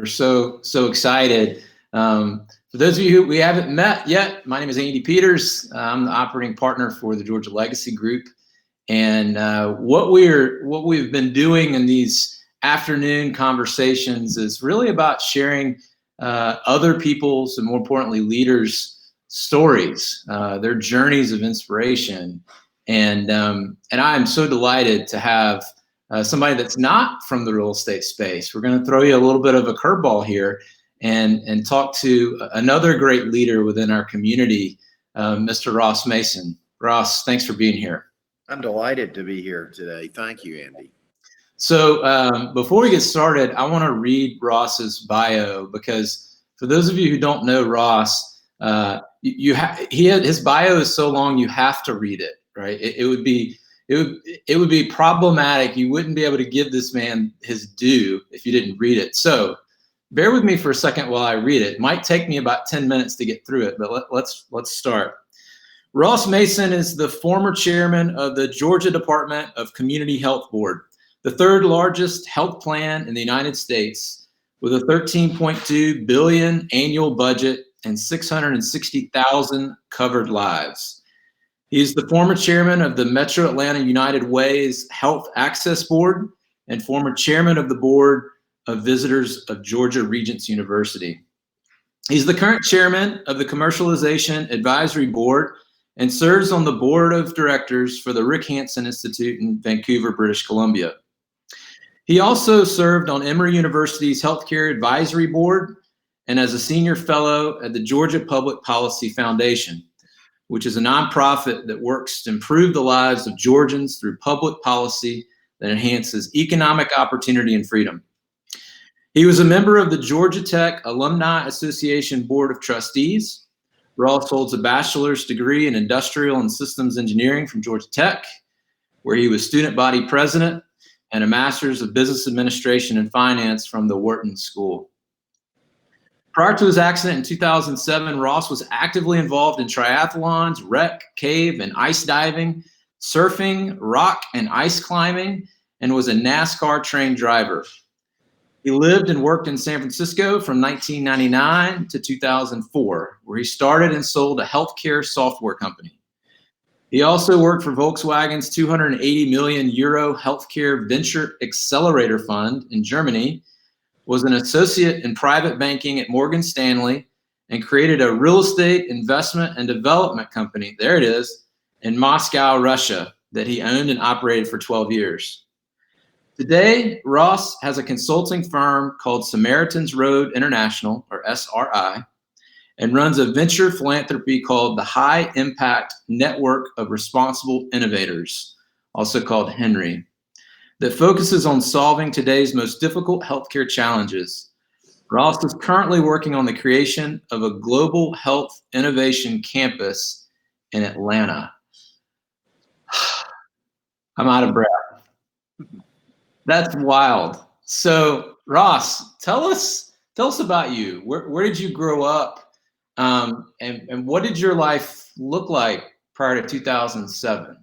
We're so excited. For those of you who we haven't met yet, my name is Andy Peters. I'm the operating partner for the Georgia Legacy Group. And what we've been doing in these afternoon conversations is really about sharing other people's, and more importantly, leaders' stories, their journeys of inspiration. And I am so delighted to have somebody that's not from the real estate space. We're going to throw you a little bit of a curveball here and talk to another great leader within our community, Mr. Ross Mason. Ross, thanks for being here. I'm delighted to be here today. Thank you, Andy. So before we get started, I want to read Ross's bio, because for those of you who don't know Ross, his bio is so long you have to read it, right? It would be problematic. You wouldn't be able to give this man his due if you didn't read it. So bear with me for a second while I read it. It might take me about 10 minutes to get through it, but let's start. Ross Mason is the former chairman of the Georgia Department of Community Health Board, the third largest health plan in the United States, with a $13.2 billion annual budget and 660,000 covered lives. He is the former chairman of the Metro Atlanta United Way's Health Access Board and former chairman of the board of visitors of Georgia Regents University. He's the current chairman of the Commercialization Advisory Board and serves on the board of directors for the Rick Hansen Institute in Vancouver, British Columbia. He also served on Emory University's Healthcare Advisory Board and as a senior fellow at the Georgia Public Policy Foundation, which is a nonprofit that works to improve the lives of Georgians through public policy that enhances economic opportunity and freedom. He was a member of the Georgia Tech Alumni Association Board of Trustees. Ross holds a bachelor's degree in industrial and systems engineering from Georgia Tech, where he was student body president, and a master's of business administration and finance from the Wharton School. Prior to his accident in 2007, Ross was actively involved in triathlons, rec, cave, and ice diving, surfing, rock and ice climbing, and was a NASCAR trained driver. He lived and worked in San Francisco from 1999 to 2004, where he started and sold a healthcare software company. He also worked for Volkswagen's 280 million euro healthcare venture accelerator fund in Germany, was an associate in private banking at Morgan Stanley, and created a real estate investment and development company, there it is, in Moscow, Russia, that he owned and operated for 12 years. Today, Ross has a consulting firm called Samaritan's Road International, or SRI, and runs a venture philanthropy called the High Impact Network of Responsible Innovators, also called Henry, that focuses on solving today's most difficult healthcare challenges. Ross is currently working on the creation of a global health innovation campus in Atlanta. I'm out of breath. That's wild. So Ross, tell us about you. Where did you grow up? And what did your life look like prior to 2007?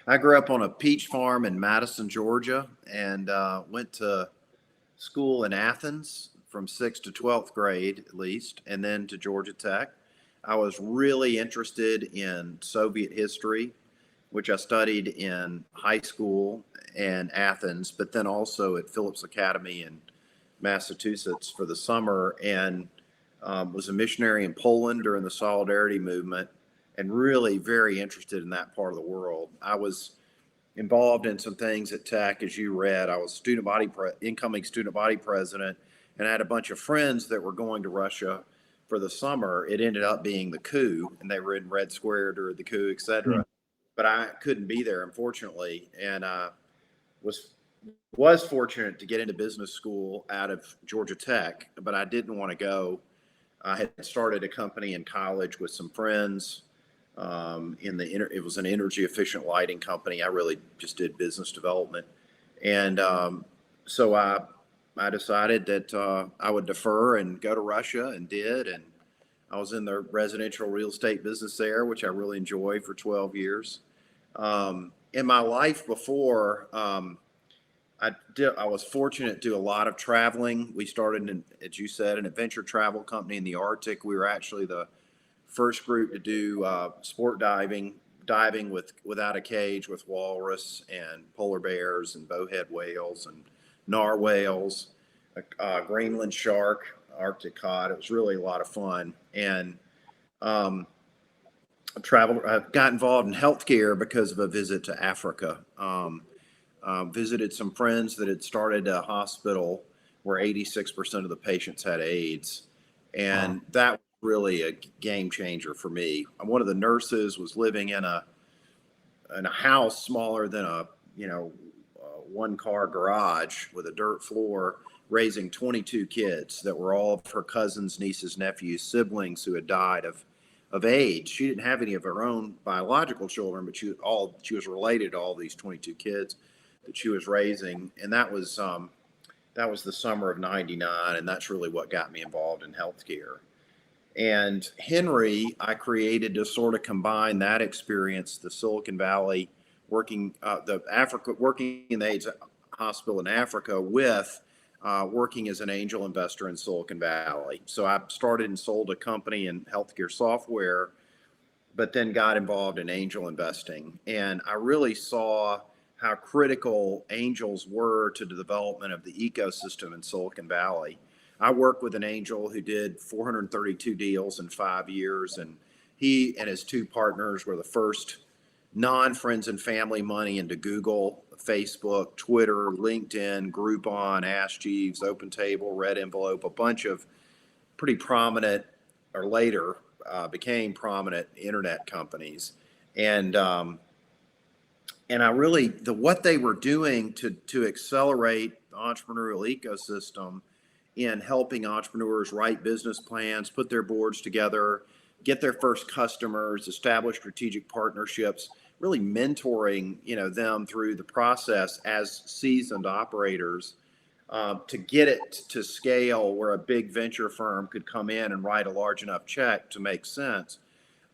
I grew up on a peach farm in Madison, Georgia, and went to school in Athens from 6th to 12th grade at least, and then to Georgia Tech. I was really interested in Soviet history, which I studied in high school and Athens, but then also at Phillips Academy in Massachusetts for the summer, and was a missionary in Poland during the Solidarity movement, and really very interested in that part of the world. I was involved in some things at Tech, as you read. I was incoming student body president, and I had a bunch of friends that were going to Russia for the summer. It ended up being the coup, and they were in Red Square during the coup, et cetera. Mm-hmm. But I couldn't be there, unfortunately, and was fortunate to get into business school out of Georgia Tech, but I didn't want to go. I had started a company in college with some friends. It was an energy efficient lighting company. I really just did business development, and so I decided that I would defer and go to Russia, and did. And I was in the residential real estate business there, which I really enjoyed for 12 years. In my life before, I was fortunate to do a lot of traveling. We started, as you said, an adventure travel company in the Arctic. We were actually the first group to do sport diving without a cage with walrus and polar bears and bowhead whales and narwhals, Greenland shark, Arctic cod. It was really a lot of fun. And I got involved in healthcare because of a visit to Africa. Visited some friends that had started a hospital where 86% of the patients had AIDS. And that was really a game changer for me. One of the nurses was living in a house smaller than a one car garage with a dirt floor, raising 22 kids that were all of her cousins, nieces, nephews, siblings who had died of AIDS. She didn't have any of her own biological children, but she was related to all these 22 kids that she was raising. And that was the summer of '99, and that's really what got me involved in healthcare. And Henry, I created to sort of combine that experience, the Silicon Valley, working in the AIDS hospital in Africa, with working as an angel investor in Silicon Valley. So I started and sold a company in healthcare software, but then got involved in angel investing. And I really saw how critical angels were to the development of the ecosystem in Silicon Valley. I worked with an angel who did 432 deals in 5 years, and he and his two partners were the first non-friends and family money into Google, Facebook, Twitter, LinkedIn, Groupon, Ask Jeeves, OpenTable, Red Envelope, a bunch of pretty prominent, or later became prominent internet companies. And I really, what they were doing to accelerate the entrepreneurial ecosystem in helping entrepreneurs write business plans, put their boards together, get their first customers, establish strategic partnerships, really mentoring them through the process as seasoned operators, to get it to scale where a big venture firm could come in and write a large enough check to make sense.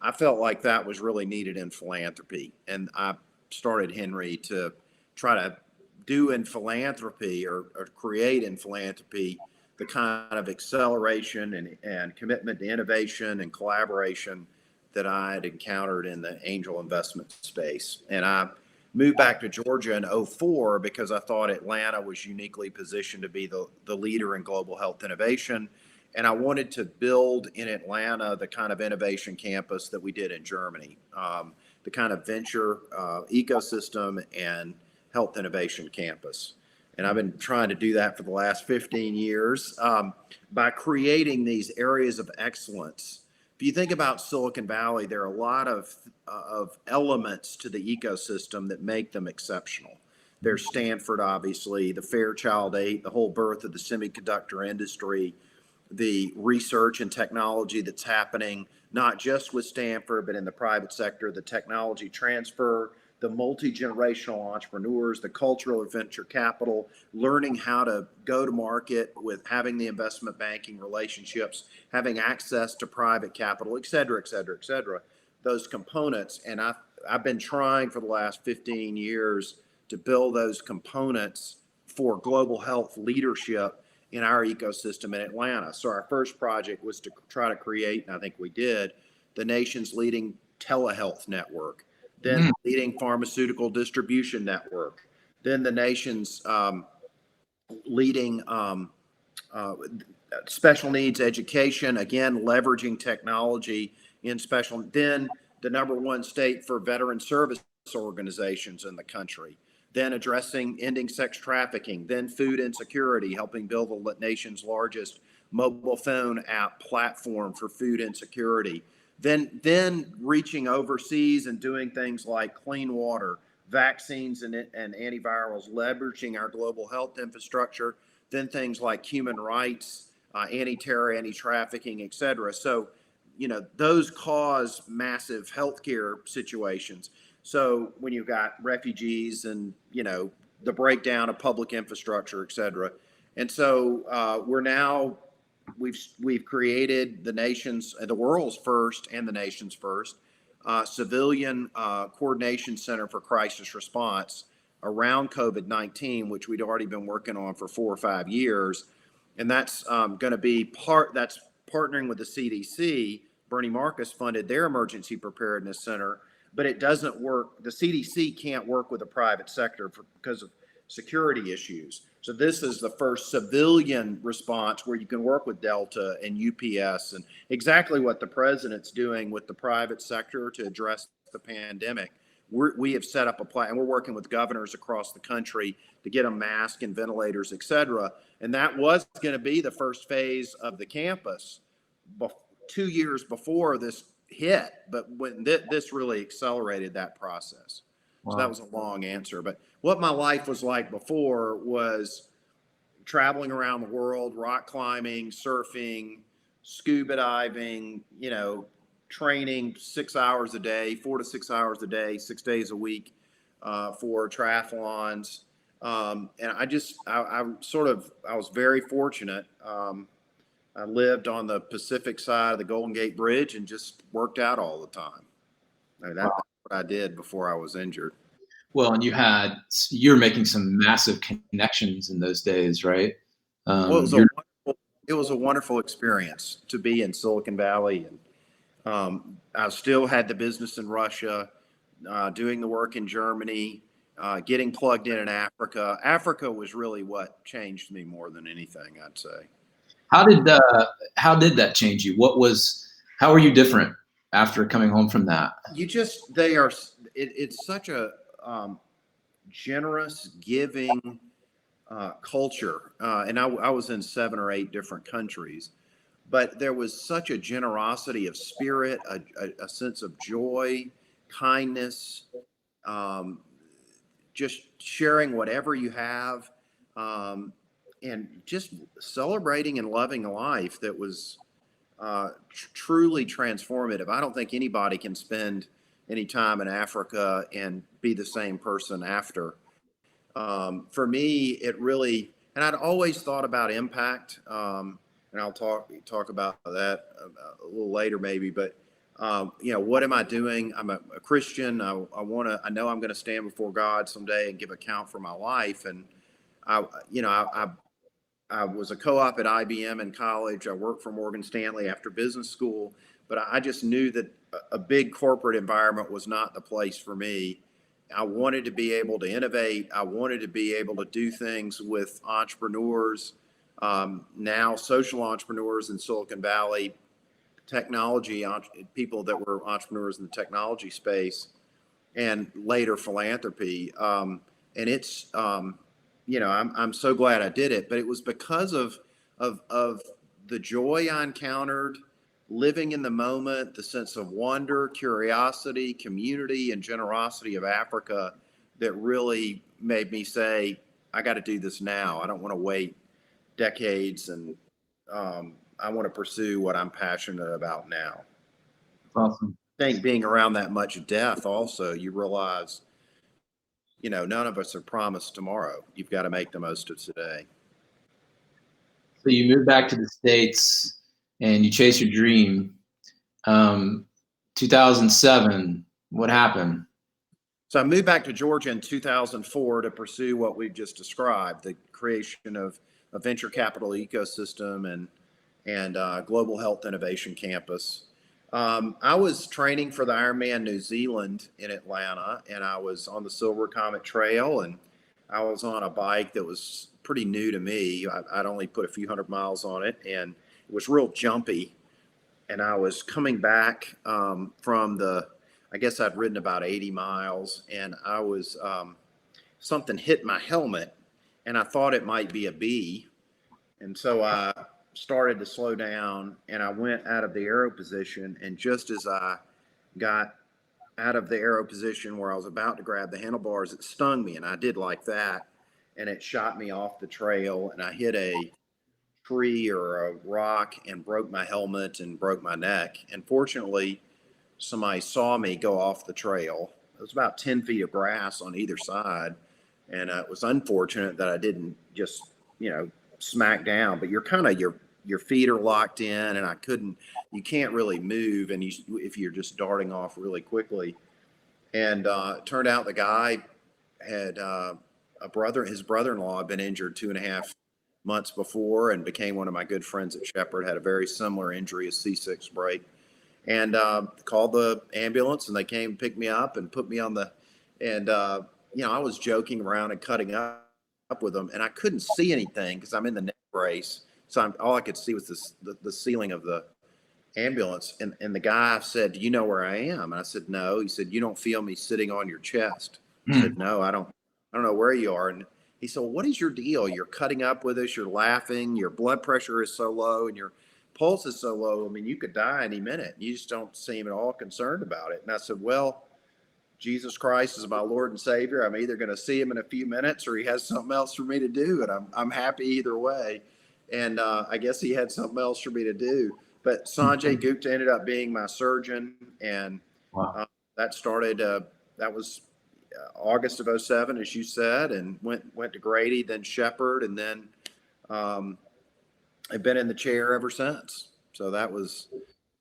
I felt like that was really needed in philanthropy, and I started Henry to try to do in philanthropy or create in philanthropy the kind of acceleration and commitment to innovation and collaboration that I had encountered in the angel investment space. And I moved back to Georgia in '04 because I thought Atlanta was uniquely positioned to be the leader in global health innovation. And I wanted to build in Atlanta the kind of innovation campus that we did in Germany, the kind of venture ecosystem and health innovation campus. And I've been trying to do that for the last 15 years by creating these areas of excellence. If you think about Silicon Valley, there are a lot of elements to the ecosystem that make them exceptional. There's Stanford, obviously, the Fairchild 8, the whole birth of the semiconductor industry, the research and technology that's happening, not just with Stanford, but in the private sector, the technology transfer, the multi-generational entrepreneurs, the cultural venture capital, learning how to go to market with having the investment banking relationships, having access to private capital, et cetera, et cetera, et cetera, those components. And I've been trying for the last 15 years to build those components for global health leadership in our ecosystem in Atlanta. So our first project was to try to create, and I think we did, the nation's leading telehealth network, then the leading pharmaceutical distribution network, then the nation's leading special needs education, again, leveraging technology in special, then the #1 state for veteran service organizations in the country, then addressing ending sex trafficking, then food insecurity, helping build the nation's largest mobile phone app platform for food insecurity, then reaching overseas and doing things like clean water, vaccines and antivirals, leveraging our global health infrastructure, then things like human rights, anti-terror, anti-trafficking, et cetera. So, those cause massive healthcare situations. So when you've got refugees and, the breakdown of public infrastructure, et cetera. And so we've created the world's first and the nation's first civilian coordination center for crisis response around COVID-19, which we'd already been working on for 4 or 5 years. And that's going to be that's partnering with the CDC. Bernie Marcus funded their emergency preparedness center, but it doesn't work. The CDC can't work with the private sector because of security issues. So this is the first civilian response where you can work with Delta and UPS, and exactly what the president's doing with the private sector to address the pandemic. We have set up a plan, and we're working with governors across the country to get them masks and ventilators, et cetera. And that was going to be the first phase of the campus 2 years before this hit, but when this really accelerated that process. Wow. So that was a long answer. But what my life was like before was traveling around the world, rock climbing, surfing, scuba diving, training 6 hours a day, 4 to 6 hours a day, 6 days a week for triathlons. And I was very fortunate. I lived on the Pacific side of the Golden Gate Bridge and just worked out all the time. That's what I did before I was injured. Well, and you're making some massive connections in those days, right? Well, it was a wonderful experience to be in Silicon Valley. And I still had the business in Russia, doing the work in Germany, getting plugged in Africa. Africa was really what changed me more than anything, I'd say. How did that change you? How were you different after coming home from that? It's such a generous, giving culture. And I was in 7 or 8 different countries, but there was such a generosity of spirit, a sense of joy, kindness, just sharing whatever you have. And just celebrating and loving life that was truly transformative. I don't think anybody can spend any time in Africa and be the same person after. For me, it really, and I'd always thought about impact, and I'll talk about that a little later maybe, but what am I doing? I'm a Christian. I know I'm going to stand before God someday and give account for my life. And I was a co-op at IBM in college. I worked for Morgan Stanley after business school, but I just knew that a big corporate environment was not the place for me. I wanted to be able to innovate. I wanted to be able to do things with entrepreneurs, now social entrepreneurs in Silicon Valley, technology people that were entrepreneurs in the technology space, and later philanthropy. And it's I'm so glad I did it, but it was because of the joy I encountered, living in the moment, the sense of wonder, curiosity, community, and generosity of Africa that really made me say, I got to do this now. I don't want to wait decades, and I want to pursue what I'm passionate about now. Awesome. I think being around that much death also, you realize none of us are promised tomorrow. You've got to make the most of today. So you moved back to the States and you chase your dream. 2007, what happened? So I moved back to Georgia in 2004 to pursue what we've just described, the creation of a venture capital ecosystem and global health innovation campus. I was training for the Ironman New Zealand in Atlanta, and I was on the Silver Comet Trail, and I was on a bike that was pretty new to me. I'd only put a few hundred miles on it, and it was real jumpy. And I was coming back I guess I'd ridden about 80 miles, and I was, something hit my helmet, and I thought it might be a bee. And so I started to slow down, and I went out of the aero position, and just as I got out of the aero position where I was about to grab the handlebars, it stung me, and I did like that, and it shot me off the trail, and I hit a tree or a rock and broke my helmet and broke my neck. And fortunately, somebody saw me go off the trail. It was about 10 feet of grass on either side, and it was unfortunate that I didn't just smack down, but you're kind of your feet are locked in, and you can't really move, and if you're just darting off really quickly. And it turned out the guy had his brother-in-law had been injured 2.5 months before and became one of my good friends at Shepherd, had a very similar injury, a C6 break, and called the ambulance, and they came and picked me up and put me on the, and I was joking around and cutting up with them, and I couldn't see anything because I'm in the neck brace, so all I could see was the ceiling of the ambulance, and the guy said, "Do you know where I am?" And I said, "No." He said, "You don't feel me sitting on your chest?" I said, "No, I don't know where you are." And he said, "Well, what is your deal? You're cutting up with us, you're laughing, your blood pressure is so low and your pulse is so low. I mean, you could die any minute. You just don't seem at all concerned about it." And I said, "Well, Jesus Christ is my Lord and Savior. I'm either going to see him in a few minutes or he has something else for me to do. And I'm happy either way." And I guess he had something else for me to do. But Sanjay Gupta ended up being my surgeon. And Wow. that started, that was August of '07, as you said, and went to Grady, then Shepherd. And then I've been in the chair ever since. So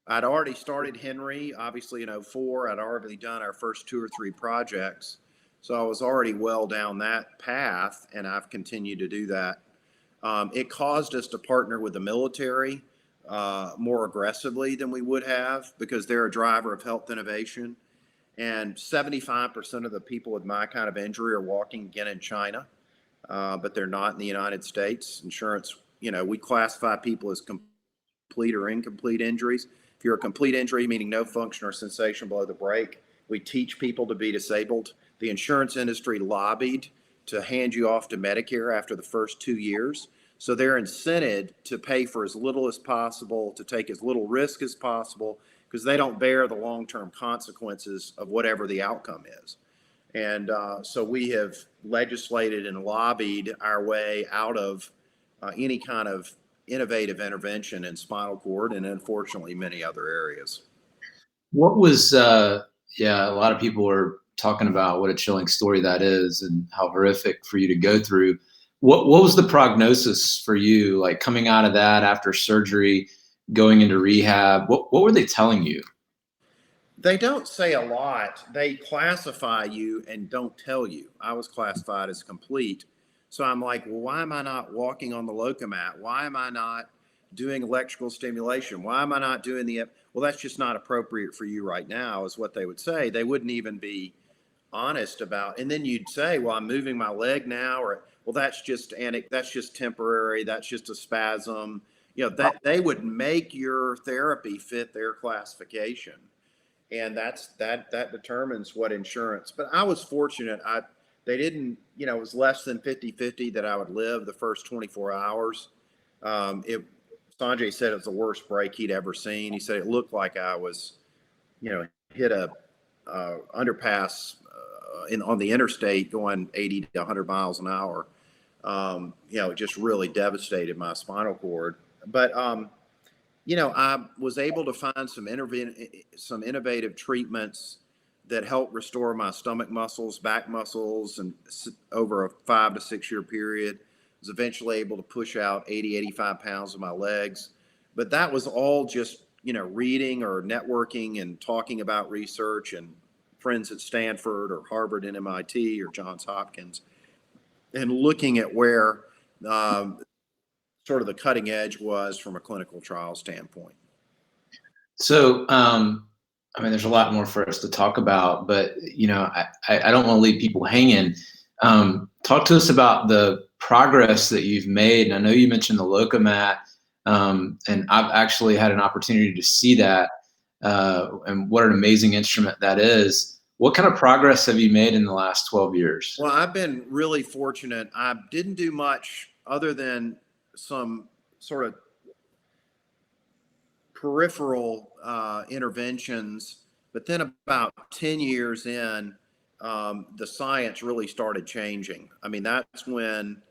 I'd already started Henry, obviously in '04. I'd already done our first 2 or 3 projects. So I was already well down that path, and I've continued to do that. It caused us to partner with the military more aggressively than we would have because they're a driver of health innovation. And 75% of the people with my kind of injury are walking again in China, but they're not in the United States. Insurance, we classify people as complete or incomplete injuries. If you're a complete injury, meaning no function or sensation below the break, we teach people to be disabled. The insurance industry lobbied to hand you off to Medicare after the first 2 years. So they're incented to pay for as little as possible, to take as little risk as possible, because they don't bear the long-term consequences of whatever the outcome is. And so we have legislated and lobbied our way out of any kind of innovative intervention in spinal cord and unfortunately many other areas. What was, yeah, a lot of people are talking about what a chilling story that is and how horrific for you to go through. What was the prognosis for you, like coming out of that after surgery, going into rehab? What were they telling you? They don't say a lot. They classify you and don't tell you. I was classified as complete. So I'm like, well, why am I not walking on the Locomat? Why am I not doing electrical stimulation? Why am I not doing well, that's just not appropriate for you right now, is what they would say. They wouldn't even be honest about. And then you'd say, well, I'm moving my leg now, or, well, that's just temporary. That's just a spasm. That they would make your therapy fit their classification. And that determines what insurance. But I was fortunate. They didn't, it was less than 50-50 that I would live the first 24 hours. Sanjay said it was the worst break he'd ever seen. He said it looked like I was, hit a underpass on the interstate going 80 to 100 miles an hour. It just really devastated my spinal cord. But I was able to find some innovative treatments that helped restore my stomach muscles, back muscles, and over a 5 to 6 year period. I was eventually able to push out 80, 85 pounds of my legs. But that was all just, reading or networking and talking about research and friends at Stanford or Harvard and MIT or Johns Hopkins, and looking at where sort of the cutting edge was from a clinical trial standpoint. So, I mean, there's a lot more for us to talk about, but I don't want to leave people hanging. Talk to us about the progress that you've made. And I know you mentioned the Locomat, and I've actually had an opportunity to see that, and what an amazing instrument that is. What kind of progress have you made in the last 12 years? Well, I've been really fortunate. I didn't do much other than some sort of peripheral interventions. But then about 10 years in, the science really started changing. I mean, that's when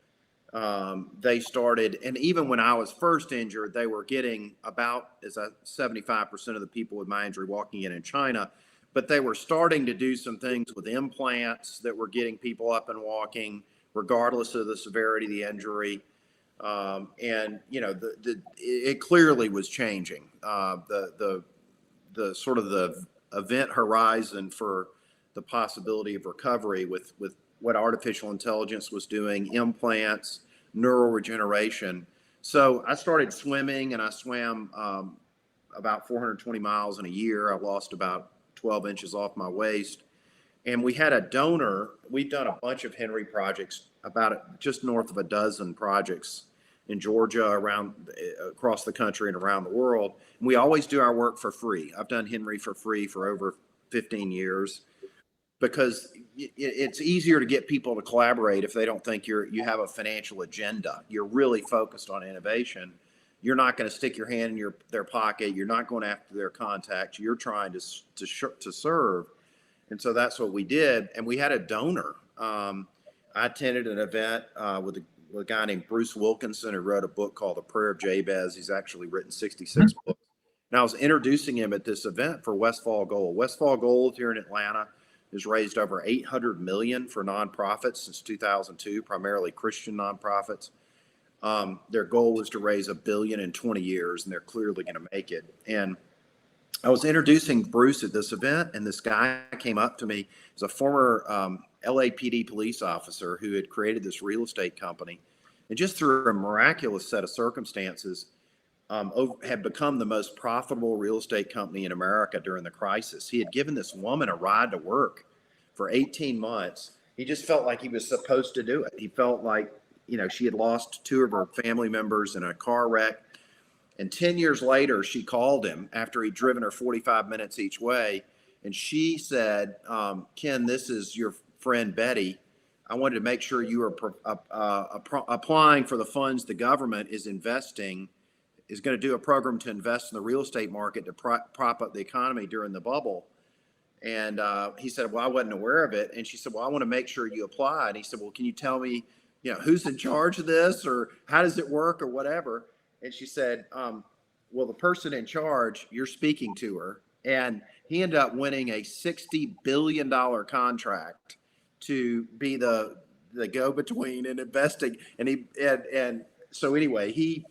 they started, and even when I was first injured, they were getting about 75% of the people with my injury walking in China. But they were starting to do some things with implants that were getting people up and walking, regardless of the severity of the injury. And it clearly was changing. The sort of the event horizon for the possibility of recovery with what artificial intelligence was doing, implants, neural regeneration. So I started swimming, and I swam about 420 miles in a year. I lost about 12 inches off my waist. And we had a donor. We've done a bunch of Henry projects, about just north of a dozen projects in Georgia, around across the country and around the world. And we always do our work for free. I've done Henry for free for over 15 years, because it's easier to get people to collaborate if they don't think you have a financial agenda. You're really focused on innovation. You're not going to stick your hand in their pocket. You're not going after their contacts. You're trying to serve. And so that's what we did. And we had a donor. I attended an event with a guy named Bruce Wilkinson, who wrote a book called The Prayer of Jabez. He's actually written 66 books. And I was introducing him at this event for Westfall Gold. Westfall Gold here in Atlanta has raised over $800 million for nonprofits since 2002, primarily Christian nonprofits. Their goal was to raise $1 billion in 20 years, and they're clearly going to make it. And I was introducing Bruce at this event, and this guy came up to me. He's a former LAPD police officer who had created this real estate company, and just through a miraculous set of circumstances, had become the most profitable real estate company in America during the crisis. He had given this woman a ride to work for 18 months. He just felt like he was supposed to do it. He felt like, she had lost 2 of her family members in a car wreck. And 10 years later, she called him after he'd driven her 45 minutes each way. And she said, Ken, this is your friend Betty. I wanted to make sure you were applying for the funds the government is going to do a program to invest in the real estate market to prop up the economy during the bubble. And he said, well, I wasn't aware of it. And she said, well, I want to make sure you apply. And he said, well, can you tell me, who's in charge of this, or how does it work, or whatever? And she said, well, the person in charge, you're speaking to her. And he ended up winning a $60 billion contract to be the go-between in investing. And so anyway, he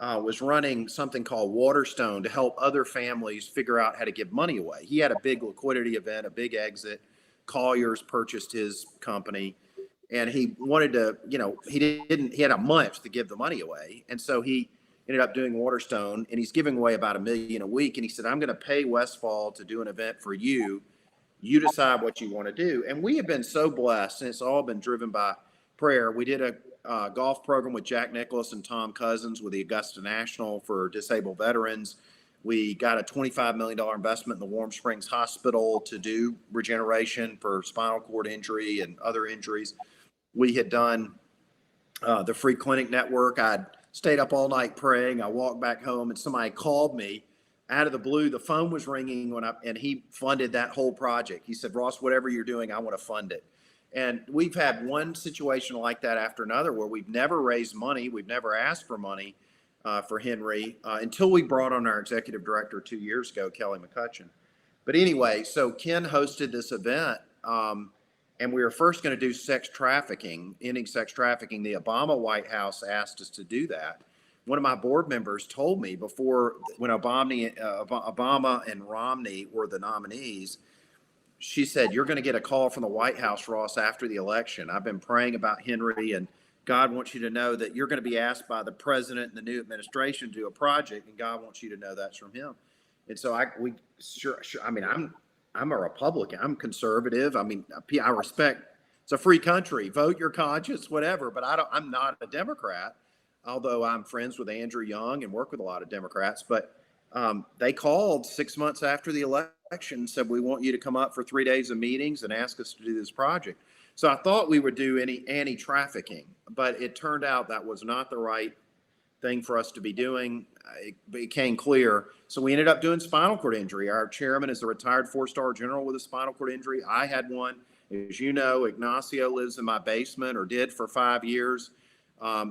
was running something called Waterstone to help other families figure out how to give money away. He had a big liquidity event, a big exit. Colliers purchased his company, and he wanted to, he had a month to give the money away. And so he ended up doing Waterstone, and he's giving away about $1 million a week. And he said, I'm going to pay Westfall to do an event for you. You decide what you want to do. And we have been so blessed, and it's all been driven by prayer. We did a golf program with Jack Nicklaus and Tom Cousins with the Augusta National for disabled veterans. We got a $25 million investment in the Warm Springs Hospital to do regeneration for spinal cord injury and other injuries. We had done the free clinic network. I'd stayed up all night praying. I walked back home, and somebody called me out of the blue. The phone was ringing and he funded that whole project. He said, Ross, whatever you're doing, I want to fund it. And we've had one situation like that after another where we've never raised money. We've never asked for money for Henry until we brought on our executive director 2 years ago, Kelly McCutcheon. But anyway, so Ken hosted this event, and we were first going to do sex trafficking, ending sex trafficking. The Obama White House asked us to do that. One of my board members told me when Obama and Romney were the nominees, she said, you're going to get a call from the White House, Ross, after the election. I've been praying about Henry, and God wants you to know that you're going to be asked by the president and the new administration to do a project, and God wants you to know that's from him. And so I'm a Republican. I'm conservative. I respect, it's a free country. Vote your conscience, whatever. But I'm not a Democrat, although I'm friends with Andrew Young and work with a lot of Democrats. But they called 6 months after the election and said, we want you to come up for 3 days of meetings and ask us to do this project. So I thought we would do any anti-trafficking, but it turned out that was not the right thing for us to be doing. It became clear. So we ended up doing spinal cord injury. Our chairman is a retired 4-star general with a spinal cord injury. I had one. As you know, Ignacio lives in my basement, or did for 5 years,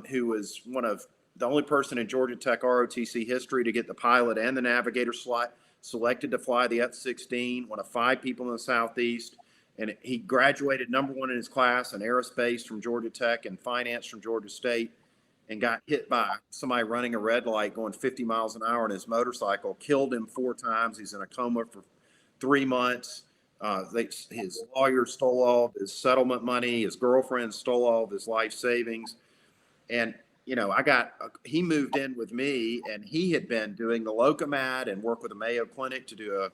who was one of the only person in Georgia Tech ROTC history to get the pilot and the navigator slot selected to fly the F-16, one of 5 people in the Southeast. And he graduated #1 in his class in aerospace from Georgia Tech and finance from Georgia State, and got hit by somebody running a red light going 50 miles an hour on his motorcycle, killed him 4 times. He's in a coma for 3 months. His lawyer stole all of his settlement money. His girlfriend stole all of his life savings. And, he moved in with me, and he had been doing the Locomat and work with the Mayo Clinic to do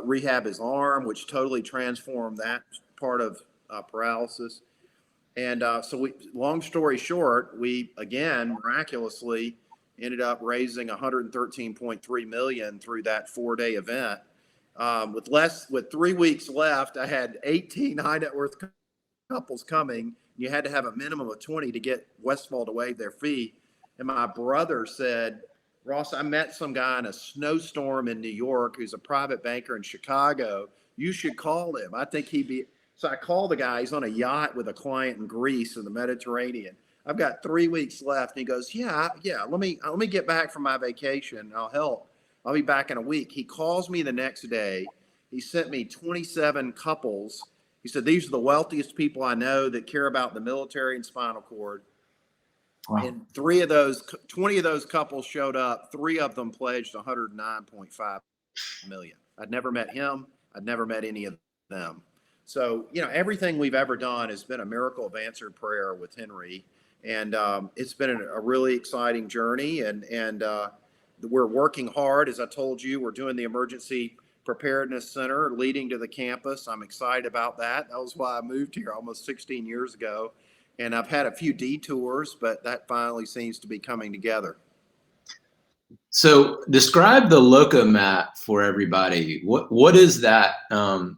rehab his arm, which totally transformed that part of paralysis. And long story short, we again miraculously ended up raising 113.3 million through that 4-day event. With 3 weeks left, I had 18 high net worth couples coming. You had to have a minimum of 20 to get Westfall to waive their fee. And my brother said, Ross, I met some guy in a snowstorm in New York who's a private banker in Chicago. You should call him. I think he'd be. So I called the guy. He's on a yacht with a client in Greece in the Mediterranean. I've got 3 weeks left. And he goes, yeah. Let me get back from my vacation. I'll help. I'll be back in a week. He calls me the next day. He sent me 27 couples. He said, these are the wealthiest people I know that care about the military and spinal cord. Wow. And 20 of those couples showed up. 3 of them pledged 109.5 million. I'd never met him. I'd never met any of them. So, everything we've ever done has been a miracle of answered prayer with Henry. And it's been a really exciting journey. And we're working hard. As I told you, we're doing the emergency preparedness center leading to the campus. I'm excited about that. That was why I moved here almost 16 years ago. And I've had a few detours, but that finally seems to be coming together. So describe the Locomat for everybody. What is that?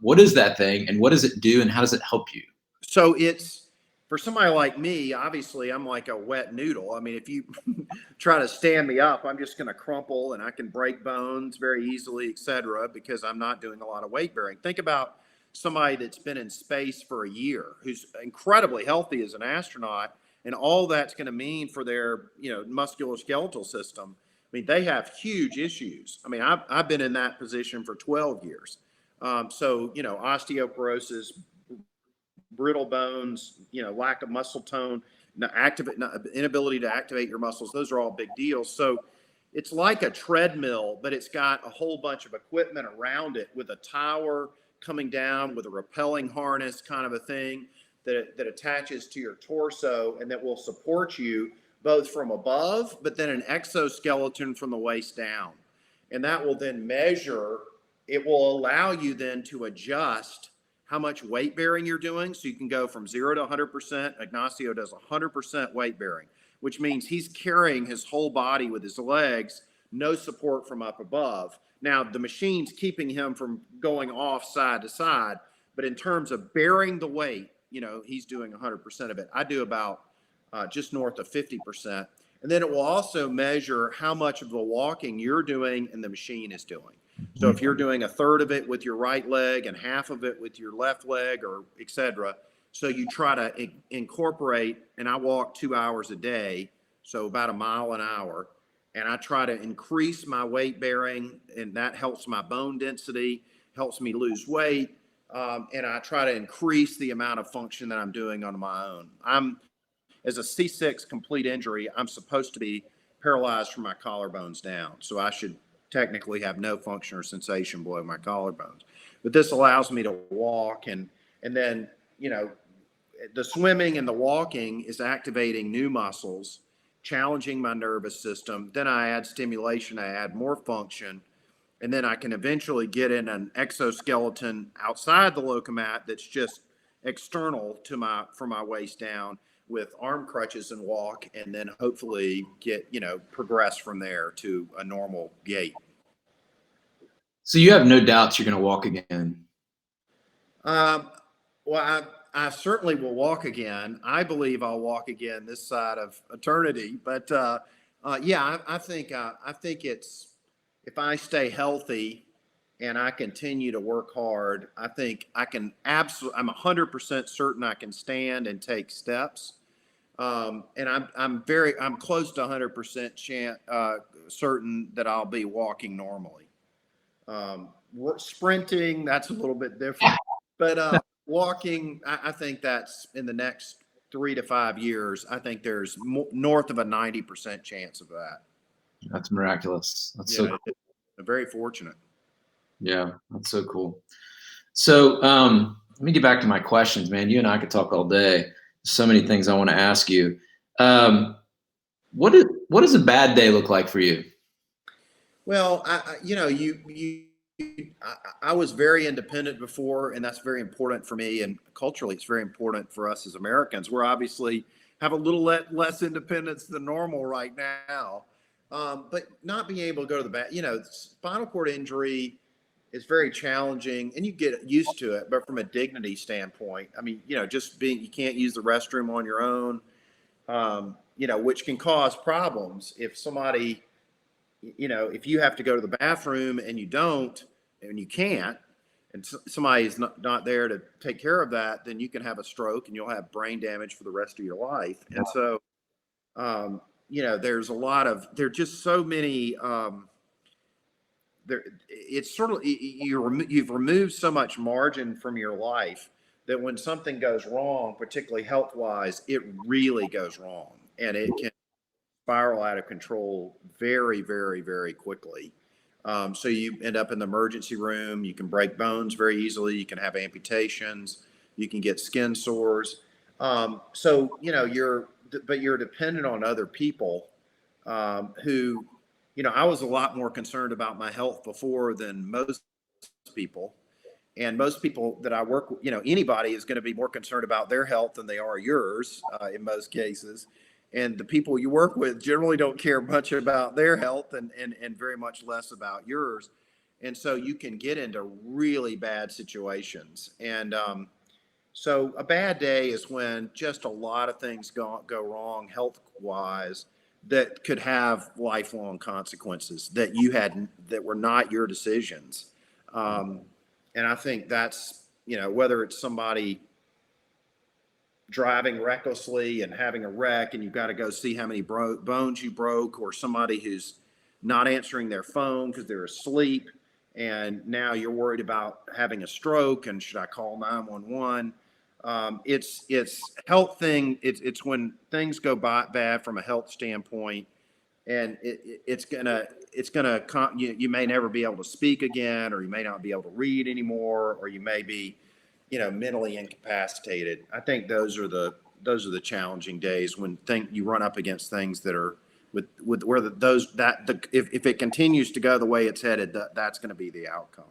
What is that thing, and what does it do, and how does it help you? So it's, for somebody like me, obviously I'm like a wet noodle. I mean, if you try to stand me up, I'm just going to crumple, and I can break bones very easily, et cetera, because I'm not doing a lot of weight bearing. Think about somebody that's been in space for a year, who's incredibly healthy as an astronaut, and all that's going to mean for their, musculoskeletal system. I mean, they have huge issues. I mean, I've been in that position for 12 years. Osteoporosis, brittle bones, lack of muscle tone, inability to activate your muscles. Those are all big deals. So it's like a treadmill, but it's got a whole bunch of equipment around it with a tower coming down with a rappelling harness kind of a thing that attaches to your torso and that will support you both from above, but then an exoskeleton from the waist down. And that will then measure, it will allow you then to adjust how much weight bearing you're doing. So you can go from 0 to 100%. Ignacio does 100% weight bearing, which means he's carrying his whole body with his legs, no support from up above. Now, the machine's keeping him from going off side to side, but in terms of bearing the weight, he's doing 100% of it. I do about just north of 50%. And then it will also measure how much of the walking you're doing and the machine is doing. So if you're doing a third of it with your right leg and half of it with your left leg, or et cetera, so you try to incorporate, and I walk 2 hours a day, so about a mile an hour, and I try to increase my weight bearing, and that helps my bone density, helps me lose weight, and I try to increase the amount of function that I'm doing on my own. As a C6 complete injury, I'm supposed to be paralyzed from my collarbones down, so I should technically have no function or sensation below my collarbones. But this allows me to walk, and then, the swimming and the walking is activating new muscles, challenging my nervous system. Then I add stimulation, I add more function, and then I can eventually get in an exoskeleton outside the Locomat that's just external to from my waist down, with arm crutches and walk, and then hopefully get, progress from there to a normal gait. So you have no doubts you're going to walk again? Well, I certainly will walk again. I believe I'll walk again this side of eternity. But I think it's, if I stay healthy and I continue to work hard, I think I can I'm 100% certain I can stand and take steps. And I'm close to 100% certain that I'll be walking normally. Sprinting, that's a little bit different, but walking, I think that's in the next 3 to 5 years. I think there's north of a 90% chance of that. That's miraculous. That's so cool. Very fortunate. Yeah, that's so cool. So let me get back to my questions, man. You and I could talk all day. So many things I want to ask you. Um, what does a bad day look like for you? Well, I was very independent before, and that's very important for me. And culturally, it's very important for us as Americans. We're obviously have a little less independence than normal right now. But not being able to go to the bath, spinal cord injury is very challenging, and you get used to it. But from a dignity standpoint, I mean, just being, you can't use the restroom on your own, which can cause problems if somebody, if you have to go to the bathroom and you don't, and you can't, and somebody's not there to take care of that, then you can have a stroke and you'll have brain damage for the rest of your life. And so, there's just so many, it's sort of, you've removed so much margin from your life that when something goes wrong, particularly health wise, it really goes wrong, and it can spiral out of control very, very, very quickly. So you end up in the emergency room. You can break bones very easily. You can have amputations. You can get skin sores. You're dependent on other people who, I was a lot more concerned about my health before than most people. And most people that I work with, anybody is going to be more concerned about their health than they are yours in most cases. And the people you work with generally don't care much about their health and very much less about yours. And so you can get into really bad situations. And so a bad day is when just a lot of things go wrong health wise that could have lifelong consequences that were not your decisions. And I think that's, whether it's somebody driving recklessly and having a wreck and you've got to go see how many bones you broke, or somebody who's not answering their phone because they're asleep and now you're worried about having a stroke and should I call 911? It's health thing. It's when things go bad from a health standpoint, and it's gonna you may never be able to speak again, or you may not be able to read anymore, or you may be, mentally incapacitated. I think those are the challenging days when you run up against things that are with where if it continues to go the way it's headed, that's going to be the outcome.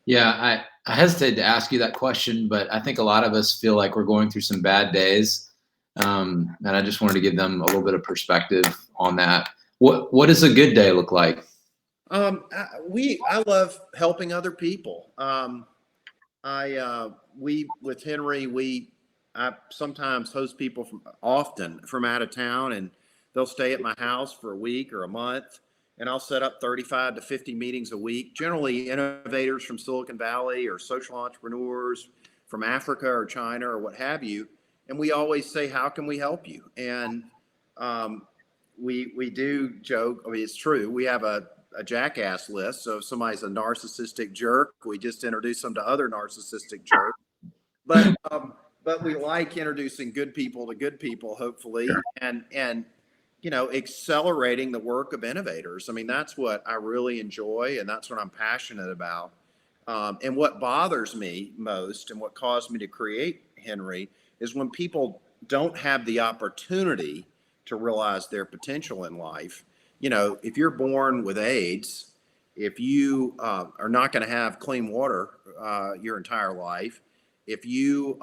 Yeah, I hesitate to ask you that question, but I think a lot of us feel like we're going through some bad days. And I just wanted to give them a little bit of perspective on that. What does a good day look like? I love helping other people. With Henry, I sometimes host people often from out of town, and they'll stay at my house for a week or a month, and I'll set up 35 to 50 meetings a week, generally innovators from Silicon Valley or social entrepreneurs from Africa or China or what have you. And we always say, how can we help you? And we do joke, I mean, it's true. We have a jackass list. So if somebody's a narcissistic jerk, we just introduce them to other narcissistic jerks. But we like introducing good people to good people, hopefully, and accelerating the work of innovators. I mean, that's what I really enjoy, and that's what I'm passionate about. And what bothers me most, and what caused me to create Henry, is when people don't have the opportunity to realize their potential in life. If you're born with AIDS, if you are not going to have clean water your entire life, if you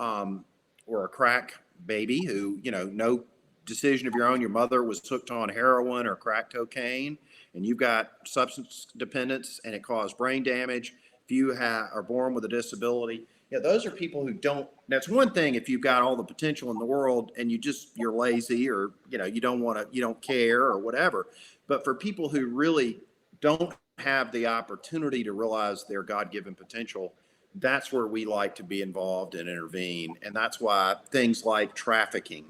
were a crack baby who, no decision of your own, your mother was hooked on heroin or crack cocaine, and you've got substance dependence and it caused brain damage, if you are born with a disability, those are people who don't. That's one thing if you've got all the potential in the world and you're lazy, or you don't care or whatever. But for people who really don't have the opportunity to realize their God-given potential, that's where we like to be involved and intervene. And that's why things like trafficking,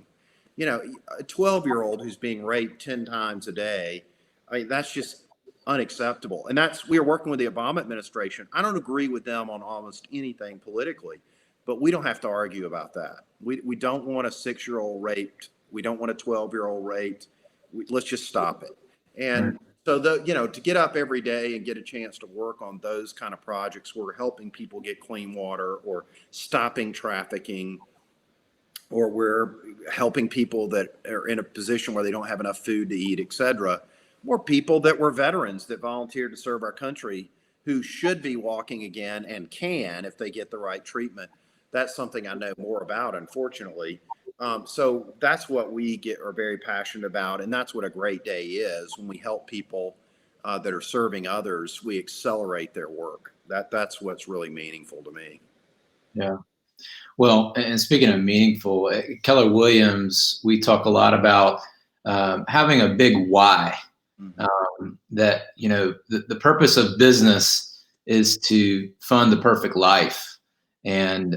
a 12-year-old who's being raped 10 times a day, I mean, that's just unacceptable. And we are working with the Obama administration. I don't agree with them on almost anything politically, but we don't have to argue about that. We don't want a 6-year-old raped. We don't want a 12-year-old raped. Let's just stop it. And So to get up every day and get a chance to work on those kind of projects where we're helping people get clean water or stopping trafficking, or we're helping people that are in a position where they don't have enough food to eat, et cetera, or people that were veterans that volunteered to serve our country who should be walking again and can if they get the right treatment. That's something I know more about, unfortunately. So that's what we are very passionate about, and that's what a great day is. When we help people that are serving others, we accelerate their work. That's what's really meaningful to me. Yeah. Well, and speaking of meaningful, at Keller Williams, we talk a lot about having a big why. That, the purpose of business is to fund the perfect life. And,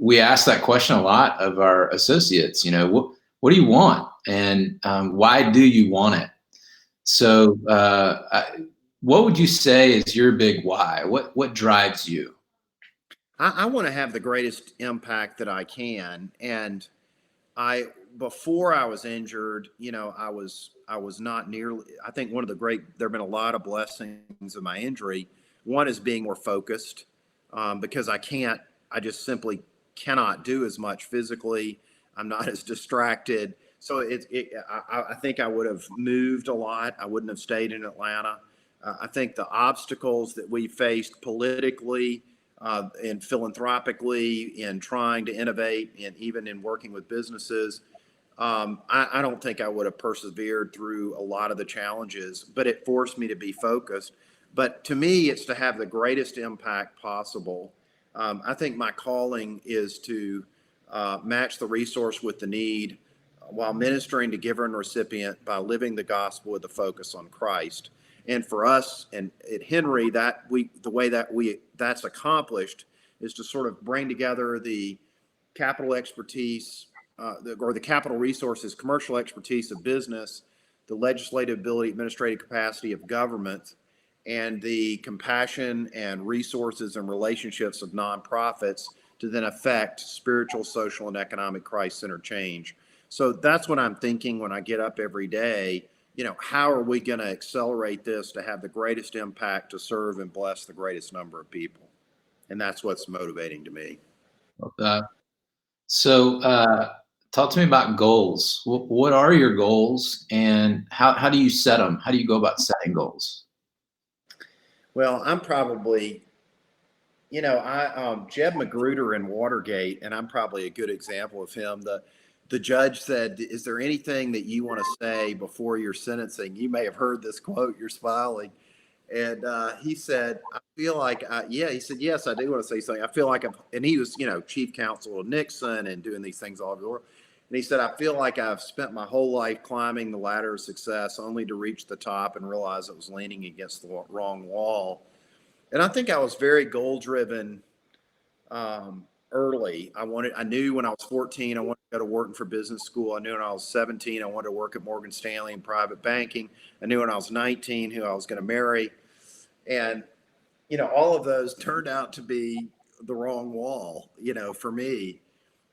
we ask that question a lot of our associates, what do you want? And why do you want it? So what would you say is your big why? What drives you? I want to have the greatest impact that I can. And before I was injured, I was not nearly, I think there have been a lot of blessings of my injury. One is being more focused, because I just simply cannot do as much physically. I'm not as distracted. So I think I would have moved a lot. I wouldn't have stayed in Atlanta. I think the obstacles that we faced politically, and philanthropically, in trying to innovate, and even in working with businesses, I don't think I would have persevered through a lot of the challenges, but it forced me to be focused. But to me, it's to have the greatest impact possible. I think my calling is to match the resource with the need, while ministering to giver and recipient by living the gospel with a focus on Christ. And for us and at Henry, the way that's accomplished is to sort of bring together the capital expertise, or the capital resources, commercial expertise of business, the legislative ability, administrative capacity of government, and the compassion and resources and relationships of nonprofits to then affect spiritual, social, and economic Christ-centered change. So that's what I'm thinking when I get up every day. How are we going to accelerate this to have the greatest impact to serve and bless the greatest number of people? And that's what's motivating to me. So talk to me about goals. What are your goals, and how do you set them? How do you go about setting goals? Well, I'm probably, Jeb Magruder in Watergate, and I'm probably a good example of him. The judge said, "Is there anything that you want to say before your sentencing?" You may have heard this quote. You're smiling. And he said, "I feel like, yeah." He said, "Yes, I do want to say something. I feel like and he was, chief counsel of Nixon and doing these things all over the world. And he said, "I feel like I've spent my whole life climbing the ladder of success only to reach the top and realize I was leaning against the wrong wall." And I think I was very goal driven early. I knew when I was 14, I wanted to go to Wharton for business school. I knew when I was 17, I wanted to work at Morgan Stanley in private banking. I knew when I was 19 who I was going to marry. And, all of those turned out to be the wrong wall, for me.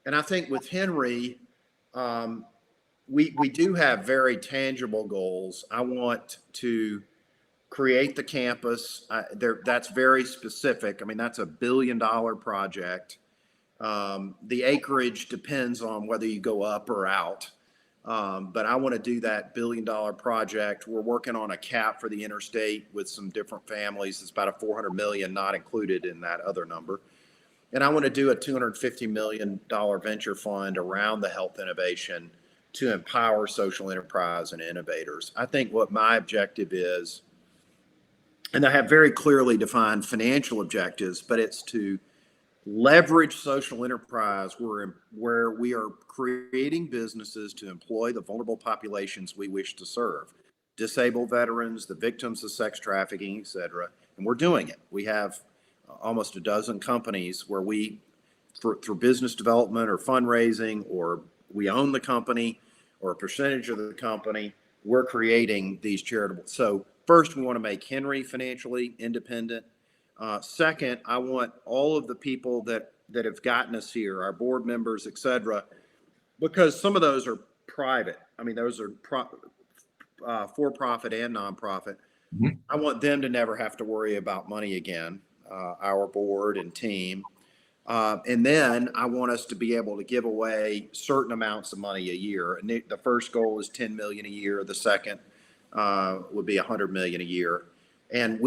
And I think with Henry, we do have very tangible goals. I want to create the campus. That's very specific. I mean, that's $1 billion project. The acreage depends on whether you go up or out. But I want to do that $1 billion project. We're working on a cap for the interstate with some different families. It's about a $400 million, not included in that other number. And I want to do a $250 million venture fund around the health innovation to empower social enterprise and innovators. I think what my objective is, and I have very clearly defined financial objectives, but it's to leverage social enterprise where we are creating businesses to employ the vulnerable populations we wish to serve, disabled veterans, the victims of sex trafficking, et cetera. And we're doing it. We have almost a dozen companies where we, through business development or fundraising, or we own the company or a percentage of the company, we're creating these charitable. So first, we want to make Henry financially independent. Second, I want all of the people that have gotten us here, our board members, et cetera, because some of those are private. I mean, those are for-profit and nonprofit. Mhm. I want them to never have to worry about money again, our board and team. And then I want us to be able to give away certain amounts of money a year. And the first goal is 10 million a year. The second would be 100 million a year. And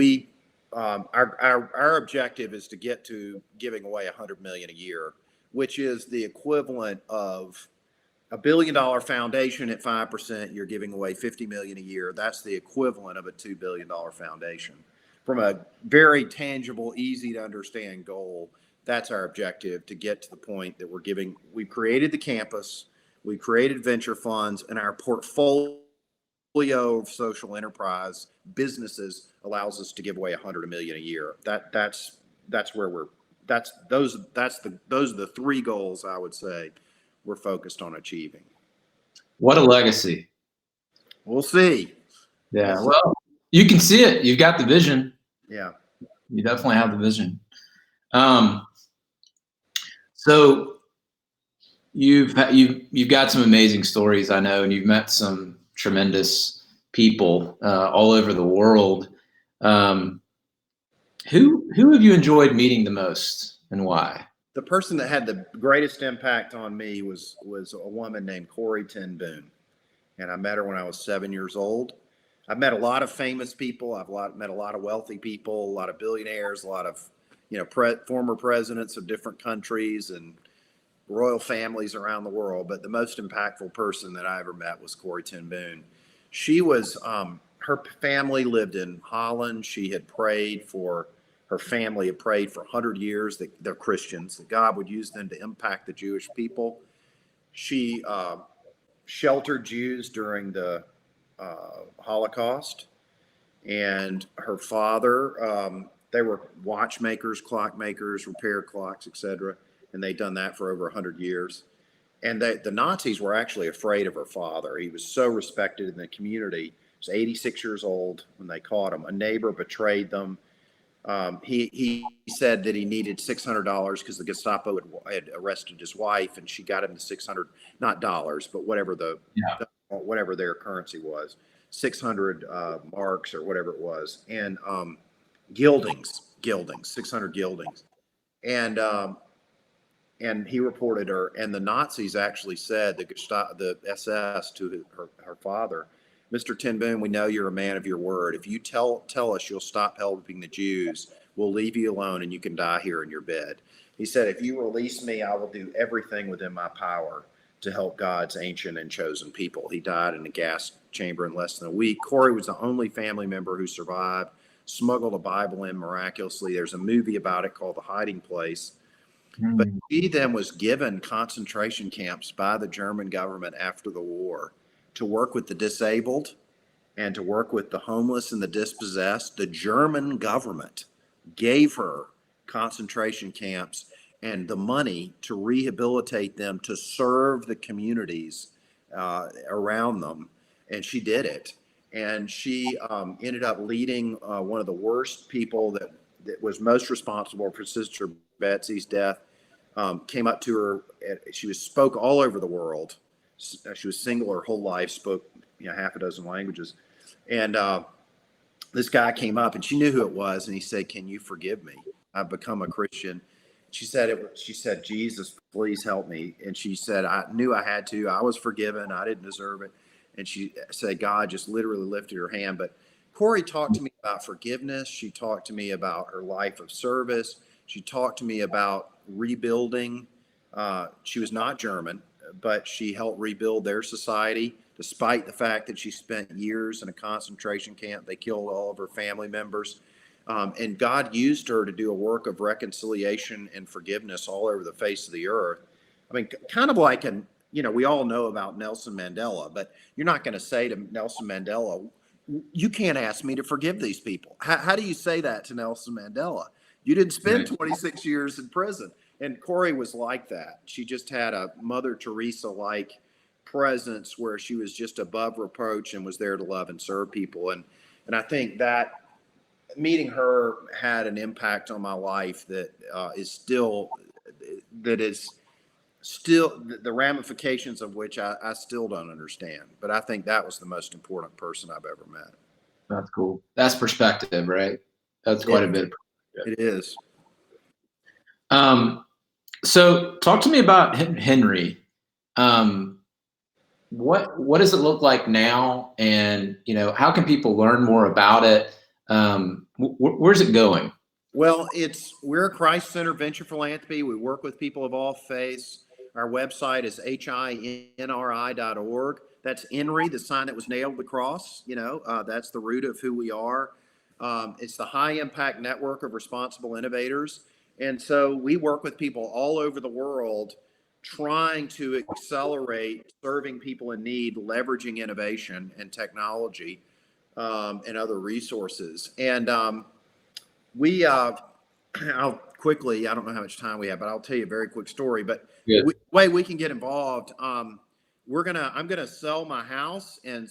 our objective is to get to giving away 100 million a year, which is the equivalent of $1 billion foundation at 5%. You're giving away 50 million a year. That's the equivalent of a $2 billion foundation. From a very tangible, easy to understand goal, that's our objective, to get to the point that we've created the campus, we created venture funds, and our portfolio of social enterprise businesses allows us to give away 100 million a year. That's those are the three goals I would say we're focused on achieving. What a legacy. We'll see. Yeah. Well, you can see it. You've got the vision. Yeah. You definitely have the vision. So you've got some amazing stories, I know, and you've met some tremendous people all over the world. Who have you enjoyed meeting the most, and why? The person that had the greatest impact on me was a woman named Corrie Ten Boom, and I met her when I was 7 years old. I've met a lot of famous people. Met a lot of wealthy people, a lot of billionaires, a lot of former presidents of different countries and royal families around the world. But the most impactful person that I ever met was Corrie Ten Boom. She was her family lived in Holland. Her family had prayed for 100 years that they're Christians, that God would use them to impact the Jewish people. She sheltered Jews during the Holocaust, and her father, they were watchmakers, clockmakers, repair clocks, etc., and they'd done that for over 100 years. And the Nazis were actually afraid of her father. He was so respected in the community. He was 86 years old when they caught him. A neighbor betrayed them. He said that he needed $600 because the Gestapo had arrested his wife, and she got him the 600, not dollars, but whatever whatever their currency was, 600 marks or whatever it was, and gildings, 600 gildings, and he reported her. And the Nazis actually said, the SS to her father, Mr. Ten Boom, we know you're a man of your word. If you tell us you'll stop helping the Jews, we'll leave you alone and you can die here in your bed. He said, if you release me, I will do everything within my power to help God's ancient and chosen people. He died in a gas chamber in less than a week. Corrie was the only family member who survived, smuggled a Bible in miraculously. There's a movie about it called The Hiding Place. But she then was given concentration camps by the German government after the war to work with the disabled and to work with the homeless and the dispossessed. The German government gave her concentration camps and the money to rehabilitate them, to serve the communities around them. And she did it. And she ended up leading one of the worst people that was most responsible for Sister Betsy's death. Came up to her. She spoke all over the world. She was single her whole life, spoke half a dozen languages. And this guy came up, and she knew who it was, and he said, can you forgive me? I've become a Christian. She said, Jesus, please help me. And she said, I knew I had to. I was forgiven. I didn't deserve it. And she said, God just literally lifted her hand. But Corrie talked to me about forgiveness. She talked to me about her life of service. She talked to me about rebuilding. She was not German, but she helped rebuild their society, despite the fact that she spent years in a concentration camp. They killed all of her family members. And God used her to do a work of reconciliation and forgiveness all over the face of the earth. I mean, kind of like we all know about Nelson Mandela, but you're not going to say to Nelson Mandela, you can't ask me to forgive these people. How do you say that to Nelson Mandela? You didn't spend 26 years in prison. And Corrie was like that. She just had a Mother Teresa-like presence where she was just above reproach and was there to love and serve people. And I think that meeting her had an impact on my life that is still the ramifications of which I still don't understand. But I think that was the most important person I've ever met. That's cool. That's perspective, right? That's quite a bit. It is. So talk to me about Henry. What does it look like now, and how can people learn more about it? Where's it going? Well, we're a Christ-centered venture philanthropy. We work with people of all faiths. Our website is hinri.org. That's Henry, the sign that was nailed to the cross. That's the root of who we are. It's the high impact network of responsible innovators. And so we work with people all over the world trying to accelerate serving people in need, leveraging innovation and technology and other resources. And I'll quickly, I don't know how much time we have, but I'll tell you a very quick story. But the way we can get involved, I'm gonna sell my house and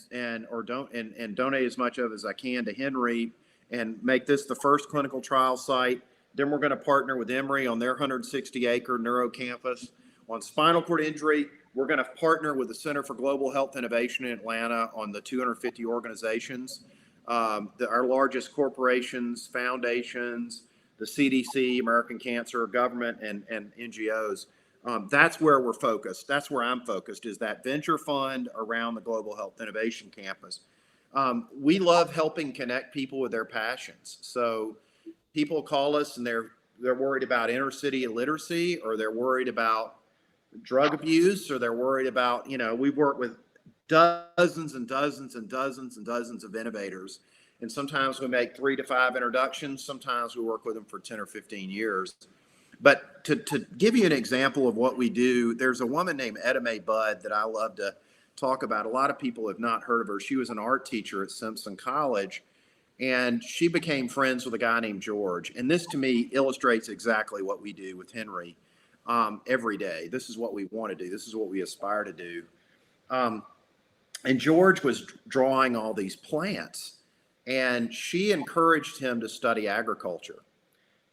donate as much of as I can to Henry and make this the first clinical trial site. Then we're going to partner with Emory on their 160-acre neuro campus. On spinal cord injury, we're going to partner with the Center for Global Health Innovation in Atlanta on the 250 organizations. Our largest corporations, foundations, the CDC, American Cancer, government, and NGOs. That's where we're focused. That's where I'm focused, is that venture fund around the Global Health Innovation Campus. We love helping connect people with their passions. So people call us and they're worried about inner city illiteracy, or they're worried about drug abuse, or they're worried about, we work with dozens and dozens and dozens and dozens of innovators. And sometimes we make 3 to 5 introductions. Sometimes we work with them for 10 or 15 years. But to give you an example of what we do, there's a woman named Etta Mae Budd that I love to talk about. A lot of people have not heard of her. She was an art teacher at Simpson College, and she became friends with a guy named George. And this, to me, illustrates exactly what we do with Henry every day. This is what we want to do. This is what we aspire to do. And George was drawing all these plants, and she encouraged him to study agriculture.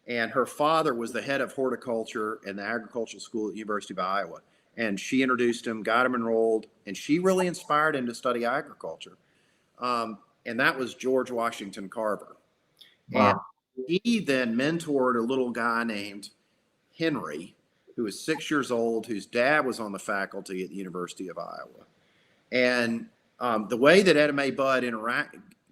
And her father was the head of horticulture in the agricultural school at the University of Iowa. And she introduced him, got him enrolled, and she really inspired him to study agriculture. And that was George Washington Carver. Wow. And he then mentored a little guy named Henry, who was 6 years old, whose dad was on the faculty at the University of Iowa. And the way that Etta Mae Budd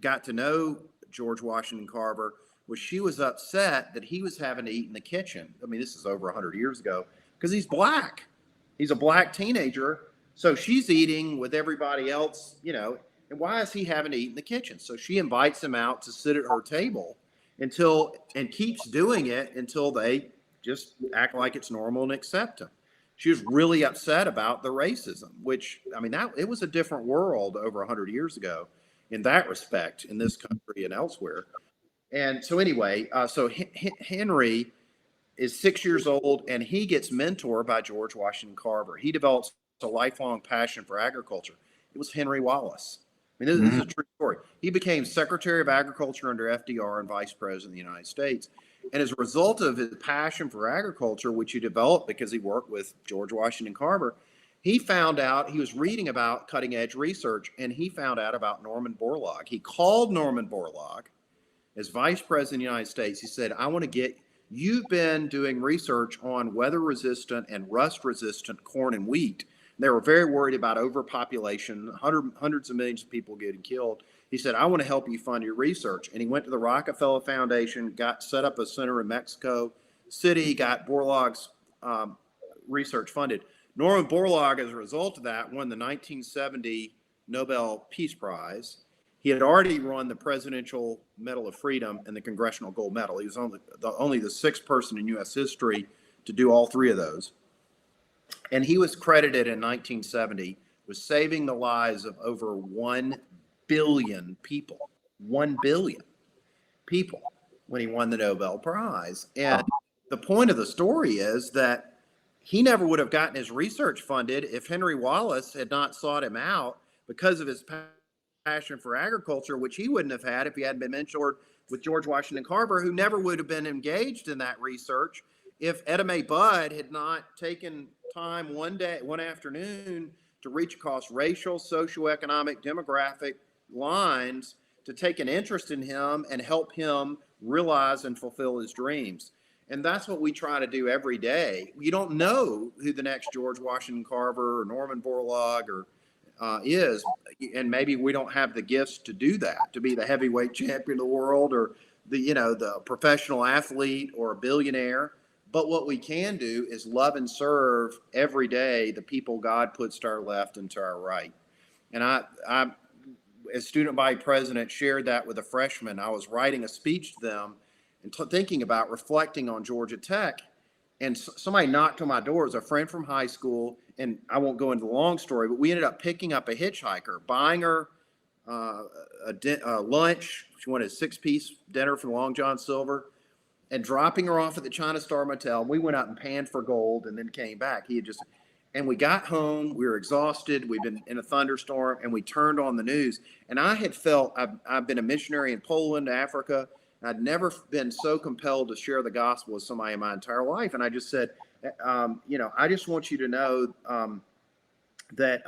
got to know George Washington Carver was she was upset that he was having to eat in the kitchen. I mean, this is over 100 years ago, because he's black. He's a black teenager. So she's eating with everybody else, and why is he having to eat in the kitchen? So she invites him out to sit at her table and keeps doing it until they just act like it's normal and accept him. She was really upset about the racism, which, it was a different world over 100 years ago in that respect, in this country and elsewhere. And so anyway, Henry is 6 years old, and he gets mentored by George Washington Carver. He develops a lifelong passion for agriculture. It was Henry Wallace. This is a true story. He became Secretary of Agriculture under FDR and Vice President of the United States. And as a result of his passion for agriculture, which he developed because he worked with George Washington Carver, he found out, he was reading about cutting edge research, and he found out about Norman Borlaug. He called Norman Borlaug as Vice President of the United States. He said, you've been doing research on weather resistant and rust resistant corn and wheat. They were very worried about overpopulation, hundreds of millions of people getting killed. He said, I want to help you fund your research. And he went to the Rockefeller Foundation, set up a center in Mexico City, got Borlaug's research funded. Norman Borlaug, as a result of that, won the 1970 Nobel Peace Prize. He had already won the Presidential Medal of Freedom and the Congressional Gold Medal. He was only the sixth person in U.S. history to do all three of those. And he was credited in 1970 with saving the lives of over 1 billion people. 1 billion people when he won the Nobel Prize. And the point of the story is that he never would have gotten his research funded if Henry Wallace had not sought him out because of his passion for agriculture, which he wouldn't have had if he hadn't been mentored with George Washington Carver, who never would have been engaged in that research if Etta Mae Budd had not taken time one afternoon to reach across racial, socioeconomic, demographic lines to take an interest in him and help him realize and fulfill his dreams. And that's what we try to do every day. You don't know who the next George Washington Carver or Norman Borlaug or is, and maybe we don't have the gifts to do that, to be the heavyweight champion of the world or the professional athlete or a billionaire. But what we can do is love and serve every day the people God puts to our left and to our right. And I as student body president, shared that with a freshman. I was writing a speech to them and thinking about reflecting on Georgia Tech. And somebody knocked on my door. It was a friend from high school. And I won't go into the long story, but we ended up picking up a hitchhiker, buying her a lunch. She wanted a 6-piece dinner from Long John Silver, and dropping her off at the China Star Motel. We went out and panned for gold and then came back. And we got home. We were exhausted. We'd been in a thunderstorm, and we turned on the news. And I had felt, I've been a missionary in Poland, Africa. I'd never been so compelled to share the gospel with somebody in my entire life. And I just said, I just want you to know that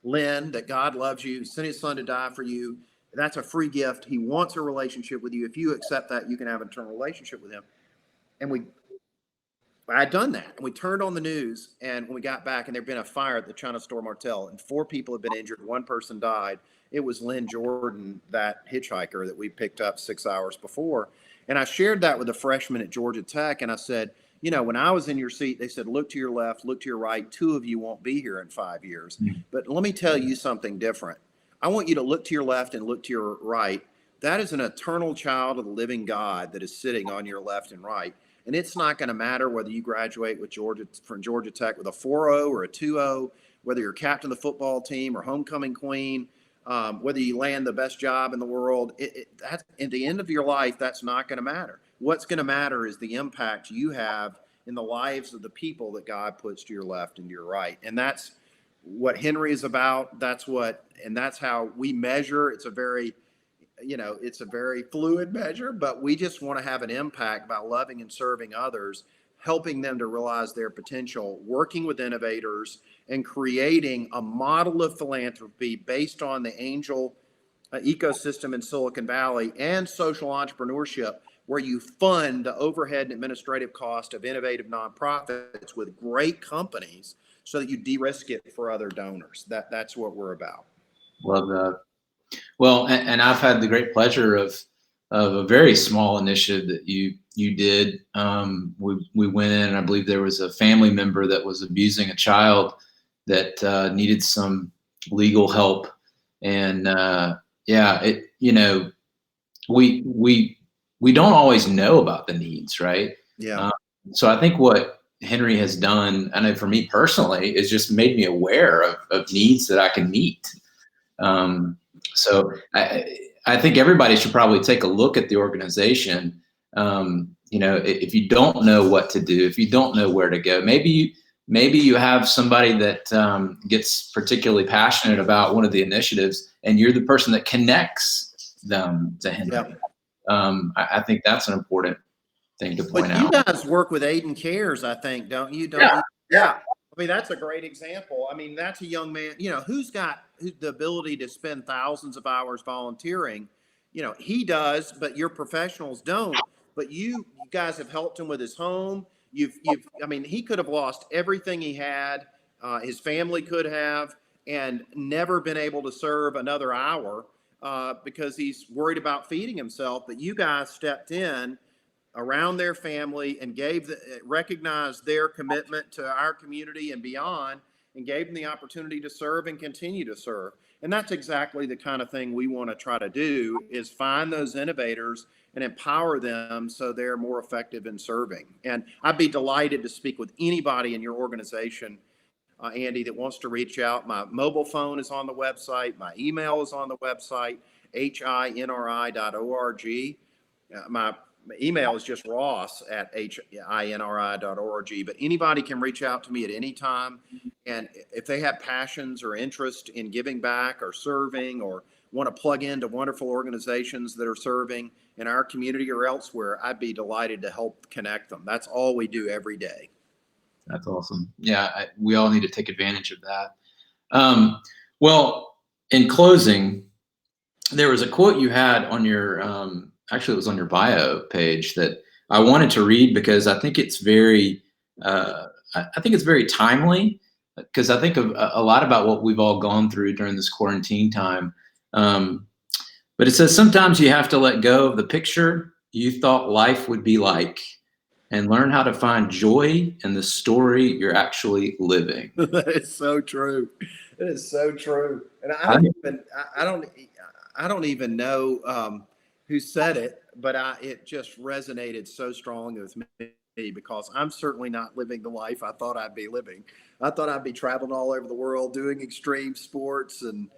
Lynn, that God loves you, sent his son to die for you. That's a free gift. He wants a relationship with you. If you accept that, you can have an eternal relationship with him. And I had done that. And we turned on the news, and when we got back, and there'd been a fire at the China Store Motel, and 4 people had been injured. 1 person died. It was Lynn Jordan, that hitchhiker that we picked up 6 hours before. And I shared that with a freshman at Georgia Tech, and I said, when I was in your seat, they said, look to your left, look to your right. 2 of you won't be here in 5 years. Mm-hmm. But let me tell you something different. I want you to look to your left and look to your right. That is an eternal child of the living God that is sitting on your left and right. And it's not going to matter whether you graduate from Georgia Tech with a 4.0 or a 2.0, whether you're captain of the football team or homecoming queen, whether you land the best job in the world. At the end of your life, that's not going to matter. What's going to matter is the impact you have in the lives of the people that God puts to your left and to your right. And that's what Henry is about. That's how we measure. It's a very fluid measure, but we just want to have an impact by loving and serving others, helping them to realize their potential, working with innovators, and creating a model of philanthropy based on the angel ecosystem in Silicon Valley and social entrepreneurship, where you fund the overhead and administrative cost of innovative nonprofits with great companies so that you de-risk it for other donors. That's what we're about. Love that. Well, and I've had the great pleasure of a very small initiative that you did. We went in, and I believe there was a family member that was abusing a child that needed some legal help. And we don't always know about the needs, right? Yeah. So I think what Henry has done, I know for me personally, is just made me aware of needs that I can meet. So I think everybody should probably take a look at the organization. If you don't know what to do, if you don't know where to go, maybe you have somebody that gets particularly passionate about one of the initiatives, and you're the person that connects them to Henry. Yep. I think that's an important thing to point out. You guys work with Aiden Cares, I think, don't you? Yeah. I mean, that's a great example. I mean, that's a young man, who's got the ability to spend thousands of hours volunteering. He does, but your professionals don't. But you guys have helped him with his home. He could have lost everything he had. His family could have, and never been able to serve another hour because he's worried about feeding himself. But you guys stepped in around their family and recognized their commitment to our community and beyond, and gave them the opportunity to serve and continue to serve. And that's exactly the kind of thing we want to try to do, is find those innovators and empower them so they're more effective in serving. And I'd be delighted to speak with anybody in your organization, Andy, that wants to reach out. My mobile phone is on the website. My email is on the website, hinri.org. My email is just ross@hinri.org, but anybody can reach out to me at any time. And if they have passions or interest in giving back or serving or want to plug into wonderful organizations that are serving in our community or elsewhere, I'd be delighted to help connect them. That's all we do every day. That's awesome. Yeah, we all need to take advantage of that. Well, in closing, there was a quote you had on your, actually it was on your bio page that I wanted to read because I think it's very, I think it's very timely, because I think of a lot about what we've all gone through during this quarantine time. But it says, sometimes you have to let go of the picture you thought life would be like and learn how to find joy in the story you're actually living. That is so true. It is so true. And I don't even know who said it, but it just resonated so strongly with me, because I'm certainly not living the life I thought I'd be living. I thought I'd be traveling all over the world doing extreme sports, and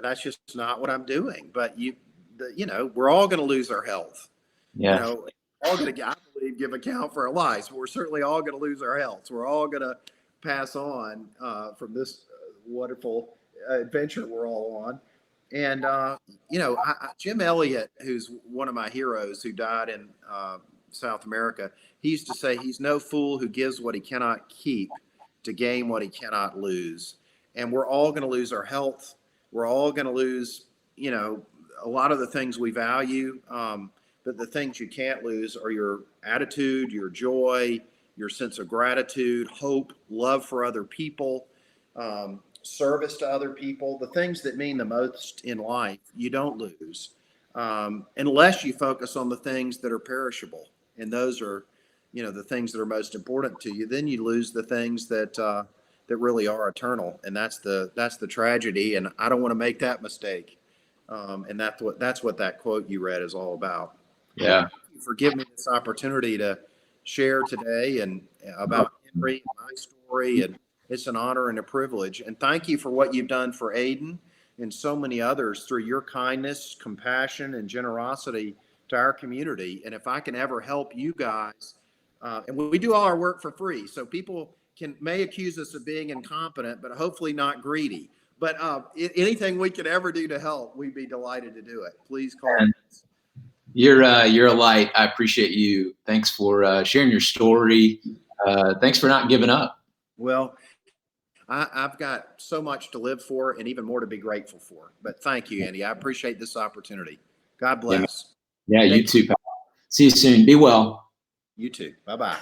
that's just not what I'm doing. But we're all going to lose our health. Yeah. All going to, I believe, give account for our lives. But we're certainly all going to lose our health. We're all going to pass on from this wonderful adventure we're all on. And Jim Elliott, who's one of my heroes, who died in South America, he used to say, he's no fool who gives what he cannot keep to gain what he cannot lose. And we're all going to lose our health. We're all going to lose, a lot of the things we value. But the things you can't lose are your attitude, your joy, your sense of gratitude, hope, love for other people, service to other people. The things that mean the most in life, you don't lose, unless you focus on the things that are perishable. And those are, the things that are most important to you. Then you lose the things that really are eternal. And that's the tragedy. And I don't want to make that mistake. And that's what that quote you read is all about. Yeah. Thank you for giving me this opportunity to share today and about Henry, my story, and it's an honor and a privilege. And thank you for what you've done for Aiden and so many others through your kindness, compassion, and generosity to our community. And if I can ever help you guys, and we do all our work for free, so people may accuse us of being incompetent, but hopefully not greedy. But anything we could ever do to help, we'd be delighted to do it. Please call us. You're a light. I appreciate you. Thanks for sharing your story. Thanks for not giving up. Well, I've got so much to live for and even more to be grateful for. But thank you, Andy. I appreciate this opportunity. God bless. Yeah, you too, pal. See you soon. Be well. You too. Bye-bye.